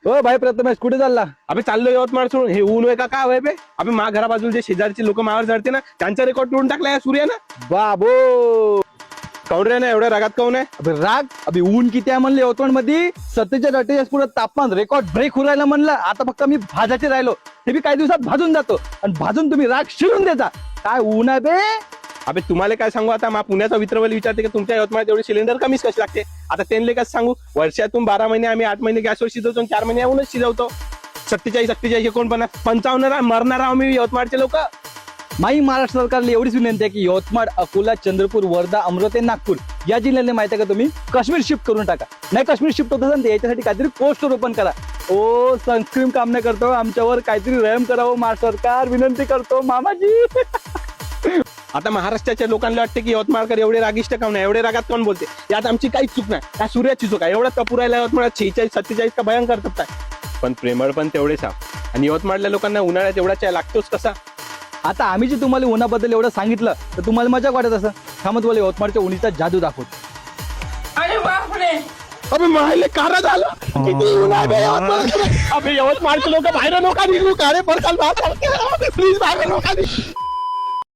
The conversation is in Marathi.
हो भाई प्रथमेश कुठे चालला? अबे चाललो यवतमाळ सोडून. हे ऊन आहे का काय होय बे? अबे मा घरा बाजूला जे शेजारचे लोक मावर जडते ना, त्यांचा रेकॉर्ड तोडून टाकला या सूर्यानं. बाबो काऊन रे ना एवढ्या रागात काऊन आहे? अबे राग अबे ऊन किती आहे म्हणलं यवतमाळ मध्ये 47-48 पुढे तापमान रेकॉर्ड ब्रेक होऊ राहिलं म्हणलं. आता फक्त मी भाजाचे राहिलो, ते बी काही दिवसात भाजून जातो आणि भाजून तुम्ही राग शिरून देता. काय ऊन आहे बे? अबे तुम्हाला काय सांगू आता, मा पुण्याचा मित्रवली विचारते की तुमच्या यवतमाळात एवढे सिलेंडर कमीच कशी लागते. आता त्यांना कसं सांगू, वर्षातून 12 महिने आम्ही 8 महिने गॅसवर शिजवतो आणि 4 महिने याहूनच शिजवतो. 47 49 55 मरणार आहो मी यवतमाळचे लोक. माई महाराष्ट्र सरकारला एवढीच विनंती आहे की यवतमाळ, अकोला, चंद्रपूर, वर्धा, अमरावती, नागपूर या जिल्ह्याने माहिती आहे का तुम्ही काश्मीर शिफ्ट करून टाका. नाही काश्मीर शिफ्ट होत असेल तर याच्यासाठी काहीतरी पोस्टर ओपन करा. ओ सनस्क्रीन काम नाही करतो, आमच्यावर काहीतरी रहम करावं महाराष्ट्र सरकार, विनंती करतो मामाजी. आता महाराष्ट्राच्या लोकांना वाटते की यवतमाळकर एवढे रागिष्ट काऊन नाही, एवढे रागात कोण बोलते. यात आमची काहीच चूक नाही, त्या सूर्याची चूक आहे. एवढा तपुरायला यवतमाळात 46 47 का भयंकर तपत आहे. पण प्रेमळ पण तेवढेच आहे. आणि यवतमाळल्या लोकांना उन्हाळ्यात एवढा चाय लागतोच कसा. आता आम्ही जे तुम्हाला उन्हाबद्दल एवढं सांगितलं तर तुम्हाला मजा वाटत असं. थांबत तुम्हाला यवतमाळच्या उन्हीचा जादू दाखवतो. अरे बापरे. अबे मायले कार झालं किती ऊन आहे बे यवतमाळकडे. अबे यवतमाळचे लोक बाहेर नका निघू का रे, बरं प्लीज बाहेर नका निघू.